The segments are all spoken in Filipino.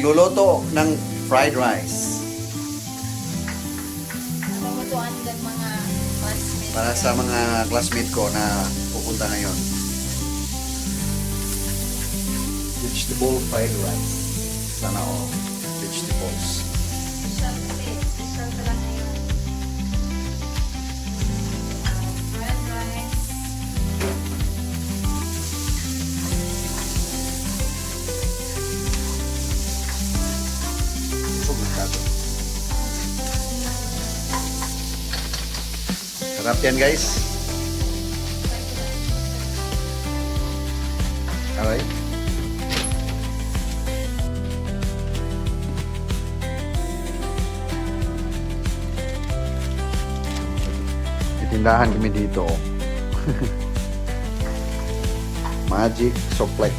Magluluto ng fried rice. Mamutuan din mga classmates. Para sa mga classmate ko na pupunta ngayon. Vegetable fried rice. Sana all vegetables. Special talaga ngayon. Fried rice. Sarap yan, guys. Alright. Tindahan kami dito. Magic Soplek.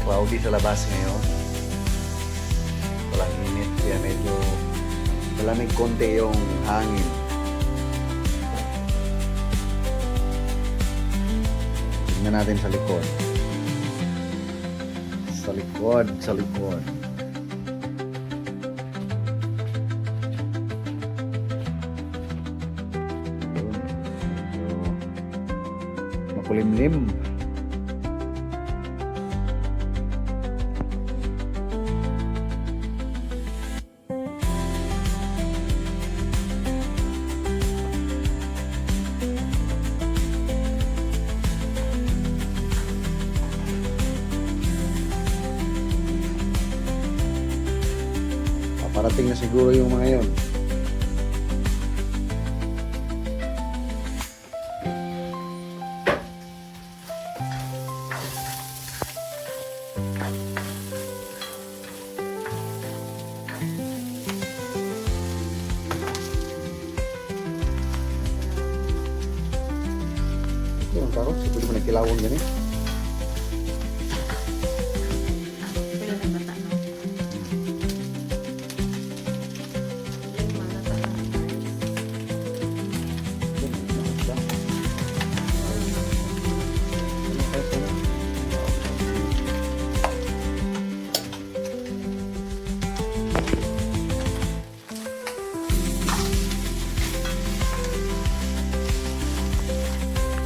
Cloudy sa labas ngayon. Walang init, kaya medyo malamig konti yung hangin. Tingnan natin sa likod. Sa likod. Yun. So, makulimlim. Parating na siguro yung mga yon. Ito ang karot, pwede mo nagkilawon yan eh.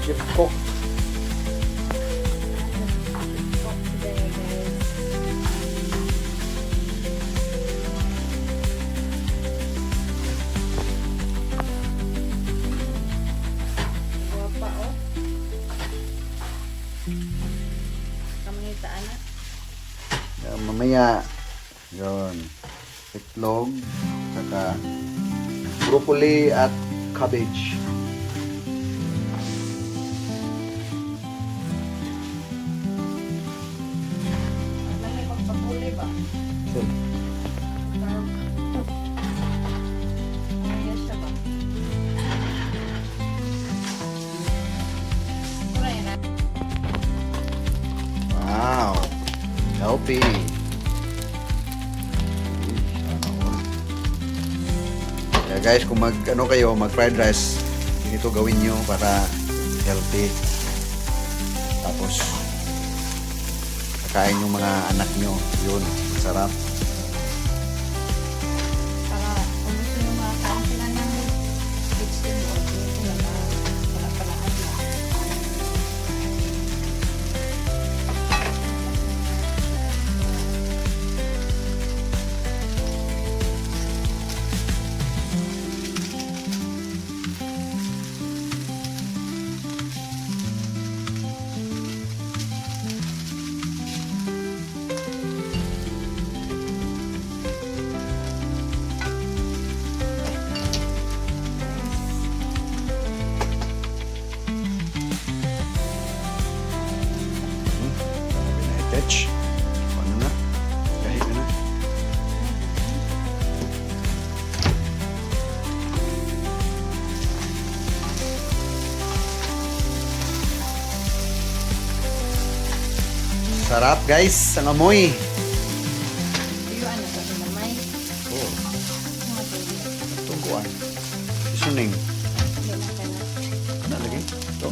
Chip cook. Mamaya yun, itlog, saka broccoli at cabbage. Wow, healthy. Kaya guys, kung mag fried rice, ganito gawin nyo para healthy. Tapos kakain yung mga anak nyo, yun, masarap. Para kung gusto nyo makakain sila ng vegetable, wala pala adla. Sarap guys, ang amoy. Tuyuan na sa lamay. Oh, Mga tuyo. tungkuan. Isuning. Hindi na ka na. Ano lagi? Ito.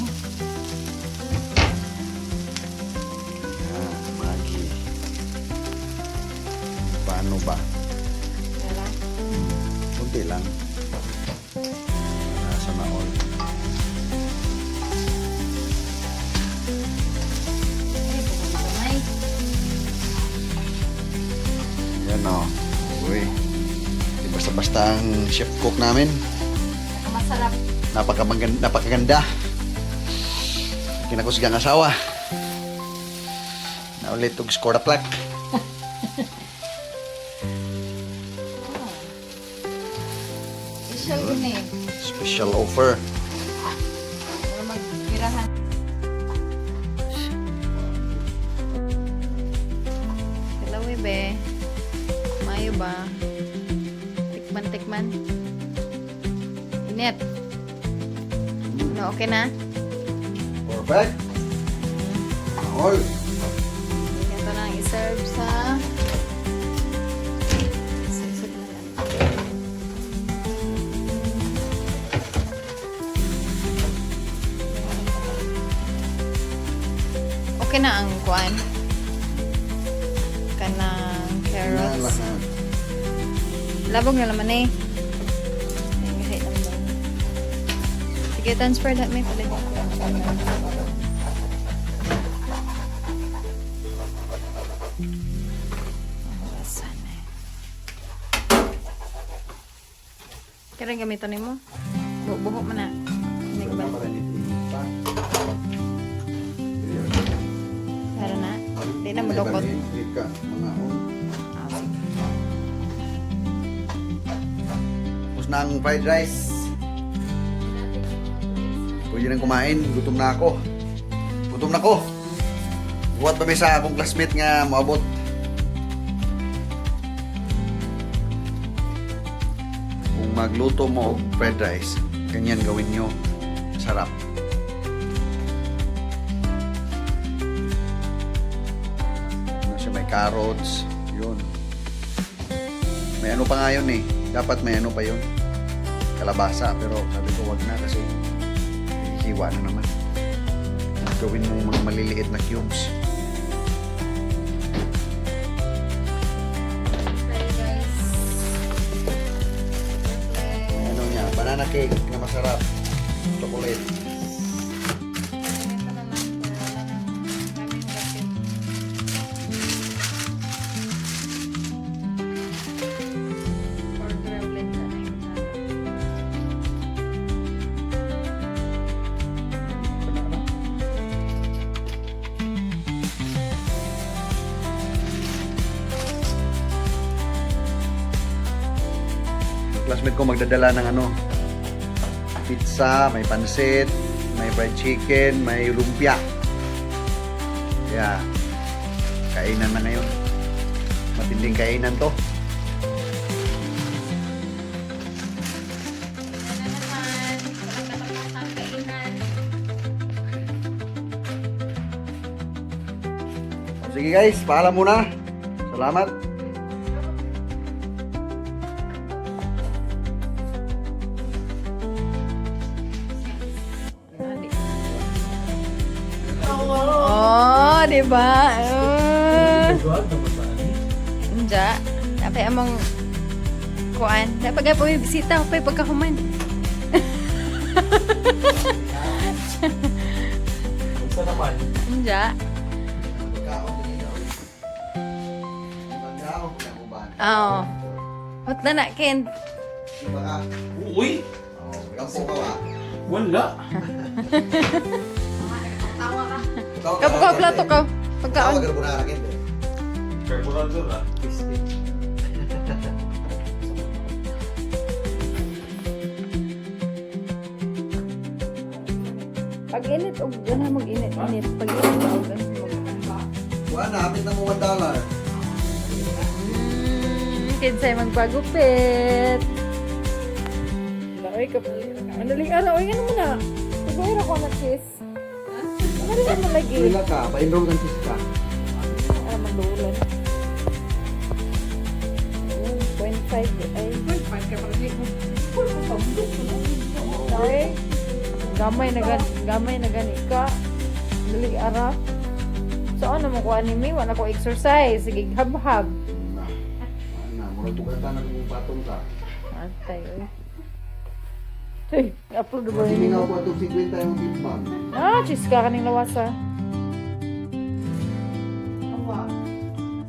Magi. Paano ba? Wala. Kunti lang. Nasa maol. Ay, ito sa lamay. Yan o. Uy. Di basta-basta ang chef cook namin. Masarap. Napakaganda. Kinakusgang asawa. Naulit og score plak. Special gini. Special offer. Para magpirahan. Hello, be. Mayo ba? Tikman. Init. No, okay na? Perfect. All. Ito na ang iserve sa... Sisig na yan. Okay na ang kuan. Kanang carrots. Labog na naman eh. Ayun, kahit naman. Sige, transfer that may pala. Kaya gamiton ni mo? Buhok mo na. Hindi ko ba? Para na? Hindi na malukot. Ah, sige. Tapos na ang fried rice. Pwede nang kumain. Gutom na ako. Buhat pa may sa akong classmate nga moabot. Kung magluto mo og fried rice, ganyan gawin nyo. Sarap. Ano siya, may carrots. Yun. May ano pa nga yun eh. Dapat may ano pa yun. Kalabasa. Pero sabi ko wag na kasi hiwa na naman. Gawin mo mga maliliit na cubes. Ano niya? Banana cake na masarap. Chocolate. Classmate ko magdadala ng ano, pizza, may pansit, may fried chicken, may lumpia. Kaya kainan na ngayon. Matinding kainan to. Sige guys, paalam muna. Salamat. Oh, di ba? Enja. Dapat among kuan. Dapat gaya po may bisita ko pa pagkahuman. Sa naman. Enja. Oo. Hot na na, Ken. Uy! Wala. Kapukaw plato ka. Pagkaon. Carburetor ah. Pag init, o gana mag-init. Pag init, o gana Wala, hapit na mo $1. Kinsay magpagupit. Oy, madaling araw. Oy, ano mo na? Pag-oy ako na kiss. Ano rin mo lagi? Wala ka, pa-enroll ng sis ka. Dulan. 0.5 ay. Ay. Gamay na gani ka. Dali ara. So ano mo ko anime, wala ko exercise, sige habhab. Murag bugatan ng patong ka. Atay oy. Hey, upload ba Hindi yun? nga ako itong 50 yung timbang. Chiska kaning lawasa.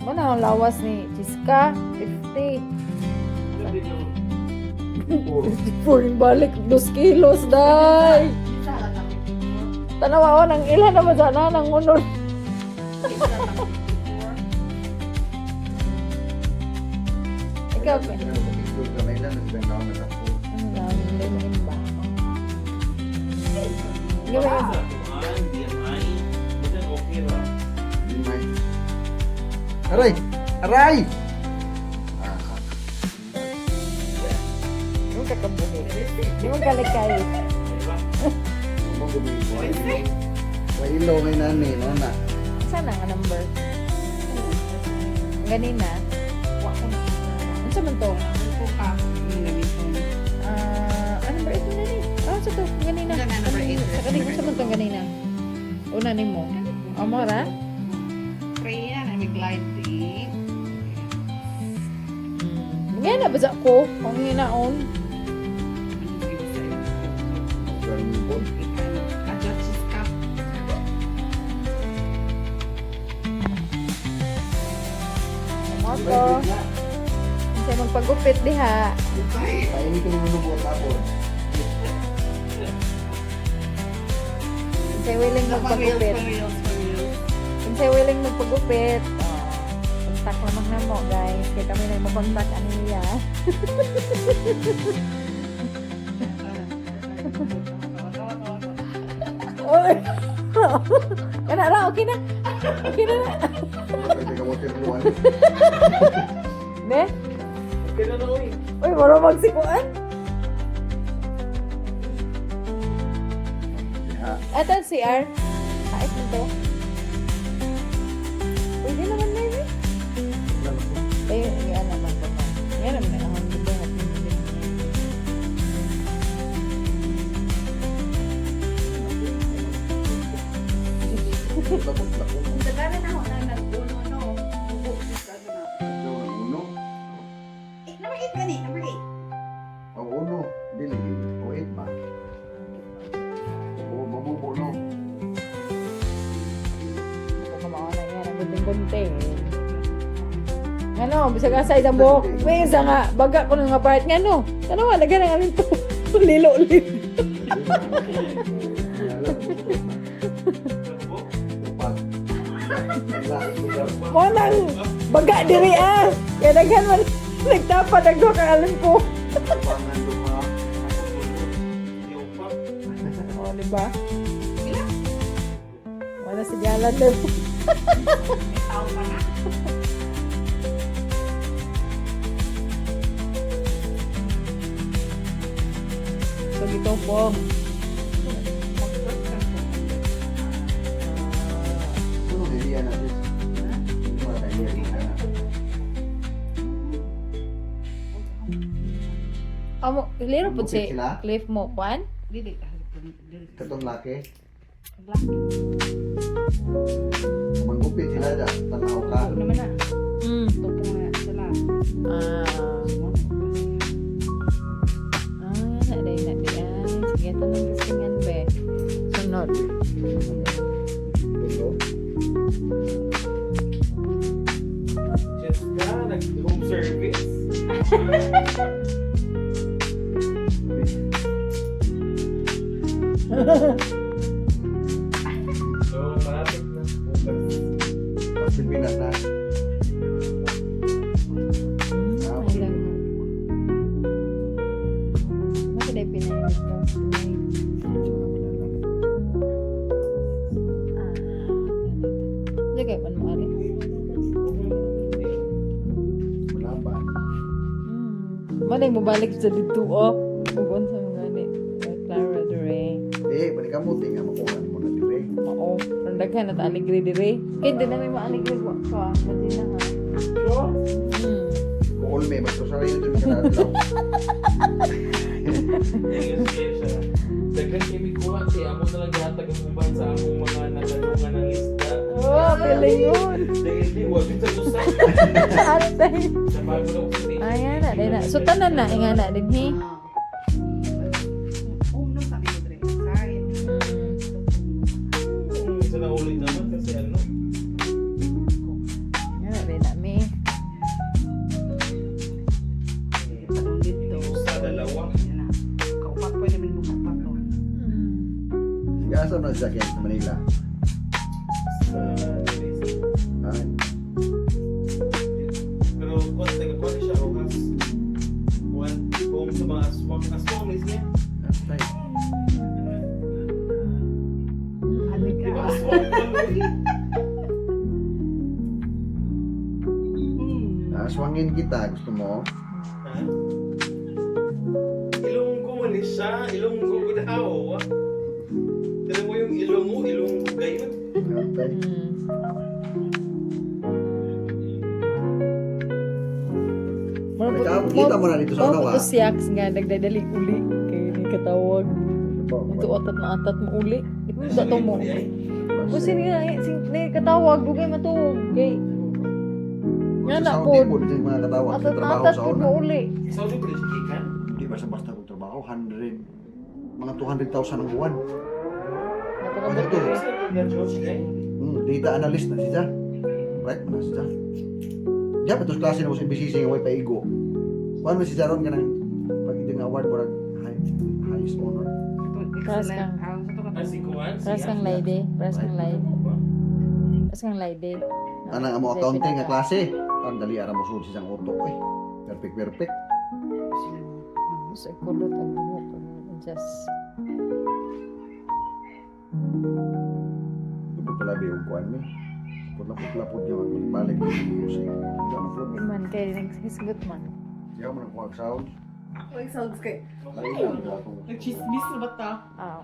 Mana ang lawas ni Chiska? 50. Pouring balik 2 kilos, day. Tanawa ko ng ilan na ba sana ng unod. Ikaw pa. Kamay lang, nagpenda ako na ako. Ano na, limin ba? Gawin ka. Limay. Aray! Aray! Hindi mo kakabuhi. Hindi mo kalikay. Ano gumigo? May ilo may nani, no na. Sana nga number? Ganina. Ano sa man to? Number 8 na rin. Sa to, ganina. Number 8. Sa kaning sa man to ganina. Una ni mo. Amara? Kaya na may gliding. Ngayon na basa ko. Ang hinaon. Ganun. Adjust his cup. Amara. Kasi magpagupit diha. Paini ko naman buot tapos. Kasi willing magpagupit. Kasi willing magpagupit. Kontak lamang na mo, guys. Kaya kami na makontak aniya. Oy! Kana ra, okay na. Okay na na. Pwede ka mo tinuan. Ne? Kailan ako eh? Uy, maro magsikuan. Ha. Ito ang CR. Kahit mo to. Pwede naman na yun. Eh, yan naman ko na. Yan naman na ang hindi na Dagana na ako na nagduno, no? Bubuksis ka na. Uno. Number 8 gani, number 8. Ang uno. Dili. O 8 ba? O mabubo no. Ito kumawa na yan. Ang gunting-gunting. Ano, bisa ka sa isang buhok. May isa nga, baga ko nga part nga no. Tanawa, lagyan ng alin to. Lilo-lilo. Mo lang, baga diri ah. Kaya daghan man, nagtapa, nagdo ka alin ko. O, diba? Wala si Jalan daw. May tao pa na. So, ito po. Mag-work ka po. Ano hindi yan natin? Wala yan na. Amo, liro po si Sila? Cliff mo, Juan? Dili. Katong laki. Black. Manggupit sila dyan. Tanaw ka. Tupo naman na. Mm. Tupo na sila. Naday. Sige, ito nang kasingan, be. Sunod. Tulo. Just ka, nag-home service. So, malapit na. Bukas. Pasti Pinas na. Ay lang. Bakit ay pinayos ko? Jaga pa mo ari. Wala ba? Malay mo balik sa dito oh. Bugon sa mga ni. Clara Dure. Eh, balik ka mo. Tingnan mo kung ano mo na dire. Mao oh. Nandaghan at aligre dire. Kaya din namin maaligre ko. Madina ha. Sure? Kuol may magsusari yun din ka na adlaw. Yes, siya. Daghan kami kuha siya. Amo na lang yatag ang uban sa among mga natanungan ng isda. Oh, pala yun. Dahil di, wag yun sa usap. Atay. Sa bago lang sa station. Ayan na, din na. So, tanan na, nga na din, he. Uno sa akin, Dre. Kain. Isa na ulit naman kasi ano. Nga na, din na, me. Tanong dito. Usa, dalawa. Yan na. Kaupat po naman mo kaupat to. Sige, asa na siya sa Manila? Sa Ah, pero kung taga-kuha siya, oras. Kung sa mga aswang niya. ay, Halik Di ba ka. aswang ko aswangin kita. Gusto mo? Ha? Ilonggo mo ni siya. Ilonggo ko daw. Tira mo yung ilong mo. Ilonggo gayon. Atay. Kita mo na dito sa unawa. Tapos siyak nga nagdadali uli. Kaya ni katawag. Ito atat na atat mo uli. Ito to mo. Kung sino nga katawag, dugay matug. Kay nga na po. Saudi po din mga katawag sa Atat na trabaho atat sa po una. mo uli. Saudi ko rin siya. Hindi basta-basta kong trabaho. 100. Mga 200,000 ang buwan. Napakabot Ito. ko. Data analyst na siya. Right na siya. Diyan, patos klase na mo sa BCC nga way paigo. Kuhan mo si Jaron ka ng pag-iting award mo highest honor. Pras kang. Pras kang lady. Pras kang lady. Pras kang lady. Anang amo accounting nga klase. Ang dali ara mo sud siyang utok eh. Perfect. Sa kulot ang buhok. Just. Dito pala ba yung kuhan mo? Putla-putla yung balik ko music. Ano po? Man kay naghisgot man. Yaw mo nang kuha sound. Uy, sounds good. Ayun. Nag-chismis na ba ta? Ah.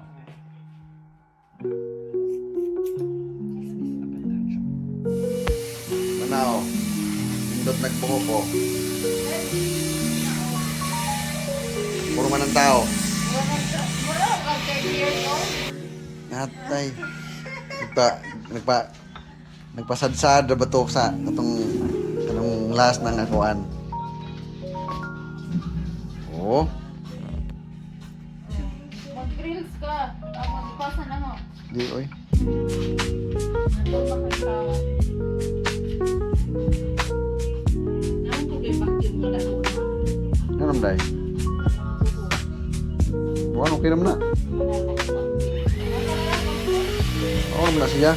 Manaw. Pindot nagbuho ko. Puro man ang tao. Atay. Nagpasadsad na ba to sa atong last ng akuan. Oh. Mag-grills ka. Magpasa na mo. Di oy. Naman ko kay vacuum mo na ako. Ano dai? Buwan okay naman na. Oo naman na siya.